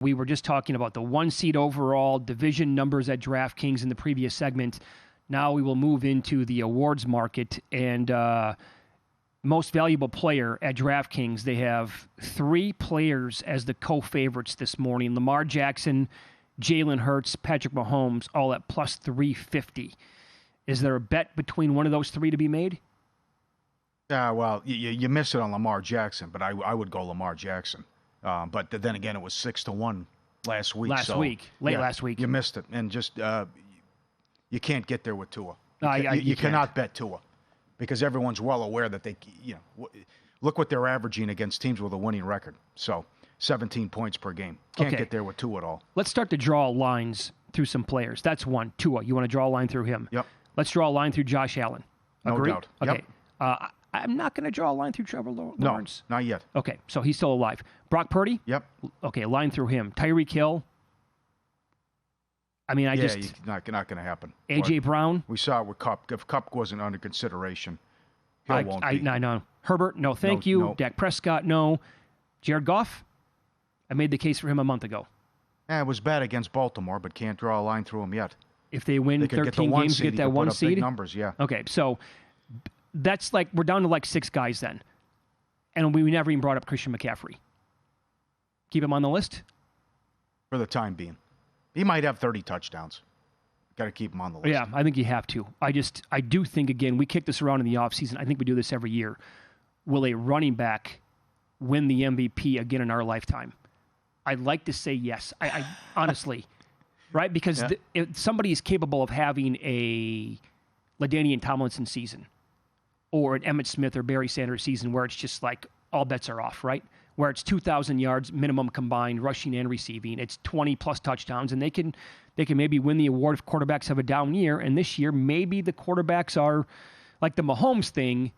We were just talking about the 1 seed overall, division numbers at DraftKings in the previous segment. Now we will move into the awards market, and most valuable player at DraftKings, they have 3 players as the co-favorites this morning. Lamar Jackson, Jalen Hurts, Patrick Mahomes, all at plus 350. Is there a bet between one of those 3 to be made? Well, you missed it on Lamar Jackson, but I would go Lamar Jackson. But then again, it was 6-1 last week. Last week. You missed it, and just you can't get there with Tua. You cannot bet Tua because everyone's well aware that look what they're averaging against teams with a winning record. So 17 points per game. Can't get there with Tua at all. Let's start to draw lines through some players. That's one. Tua, you want to draw a line through him? Yep. Let's draw a line through Josh Allen. Agree? No doubt. Okay. Yep. I'm not going to draw a line through Trevor Lawrence. No, not yet. Okay, so he's still alive. Brock Purdy? Yep. Okay, a line through him. Tyreek Hill? I mean, not going to happen. A.J. Brown? We saw it with Kupp. If Kupp wasn't under consideration, Hill won't be. I know. Herbert, no thank you. No. Dak Prescott, no. Jared Goff? I made the case for him a month ago. It was bad against Baltimore, but can't draw a line through him yet. If they win 13 games, get that 1 seed? Big numbers, yeah. Okay, so that's like we're down to like 6 guys then. And we never even brought up Christian McCaffrey. Keep him on the list? For the time being. He might have 30 touchdowns. Got to keep him on the list. Yeah, I think you have to. I do think, again, we kick this around in the offseason. I think we do this every year. Will a running back win the MVP again in our lifetime? I'd like to say yes. I honestly, right? Because if somebody is capable of having a LaDainian Tomlinson season or an Emmitt Smith or Barry Sanders season where it's just like all bets are off, right? Where it's 2,000 yards minimum combined, rushing and receiving. It's 20-plus touchdowns, and they can maybe win the award if quarterbacks have a down year. And this year, maybe the quarterbacks are like the Mahomes thing.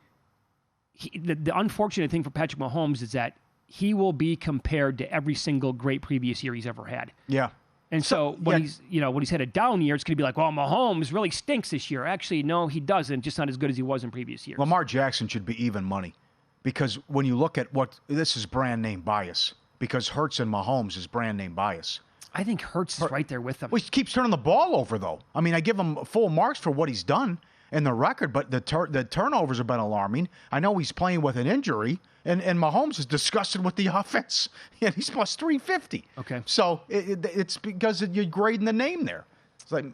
The unfortunate thing for Patrick Mahomes is that he will be compared to every single great previous year he's ever had. Yeah. And so when he's had a down year, it's going to be like, well, Mahomes really stinks this year. Actually, no, he doesn't. Just not as good as he was in previous years. Lamar Jackson should be even money because when you look at this is brand name bias because Hurts and Mahomes is brand name bias. I think Hurts is right there with them. Well, he keeps turning the ball over, though. I mean, I give him full marks for what he's done in the record, but the turnovers have been alarming. I know he's playing with an injury, and Mahomes is disgusted with the offense. And he's plus 350. Okay. So it's because you're grading the name there. It's like,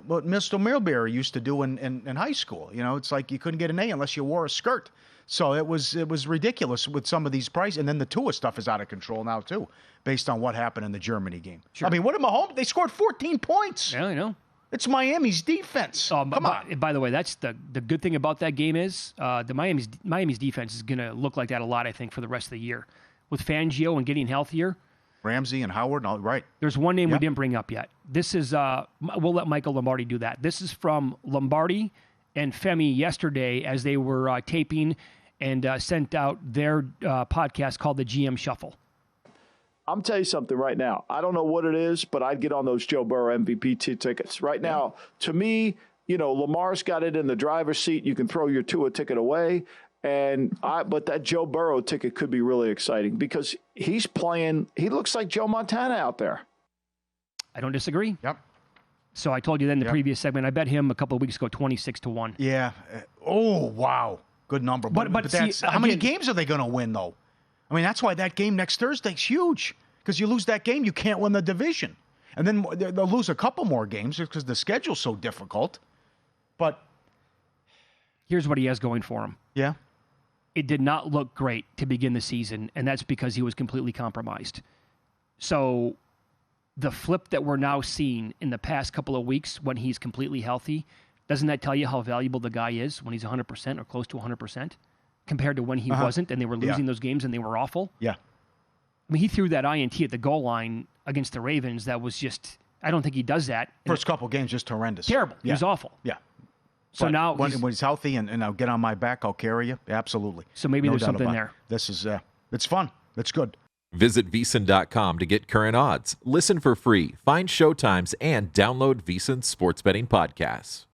what Mr. Milbury used to do in high school. It's like you couldn't get an A unless you wore a skirt. So it was ridiculous with some of these prices. And then the Tua stuff is out of control now, too, based on what happened in the Germany game. Sure. I mean, what did Mahomes? They scored 14 points. Yeah, I know. It's Miami's defense. Come on. By the way, that's the good thing about that game is the Miami's defense is going to look like that a lot, I think, for the rest of the year. With Fangio and getting healthier. Ramsey and Howard, all right. There's one name we didn't bring up yet. This is, we'll let Michael Lombardi do that. This is from Lombardi and Femi yesterday as they were taping and sent out their podcast called the GM Shuffle. I'm telling you something right now. I don't know what it is, but I'd get on those Joe Burrow MVP tickets. Right now, to me, Lamar's got it in the driver's seat. You can throw your Tua ticket away. But that Joe Burrow ticket could be really exciting because he's playing. He looks like Joe Montana out there. I don't disagree. Yep. So I told you then in the previous segment, I bet him a couple of weeks ago 26-1. Yeah. Oh, wow. Good number. But that's, how many games are they going to win, though? I mean, that's why that game next Thursday is huge. Because you lose that game, you can't win the division. And then they'll lose a couple more games because the schedule's so difficult. But here's what he has going for him. Yeah. It did not look great to begin the season, and that's because he was completely compromised. So the flip that we're now seeing in the past couple of weeks when he's completely healthy, doesn't that tell you how valuable the guy is when he's 100% or close to 100% compared to when he wasn't and they were losing those games and they were awful? Yeah. I mean, he threw that INT at the goal line against the Ravens. That was just, I don't think he does that. First couple games, just horrendous. Terrible. Yeah. He was awful. Yeah. So but now when he's healthy and I'll get on my back, I'll carry you. Absolutely. So maybe there's something there. This is, it's fun. It's good. Visit VSiN.com to get current odds, listen for free, find showtimes, and download VSiN sports betting podcasts.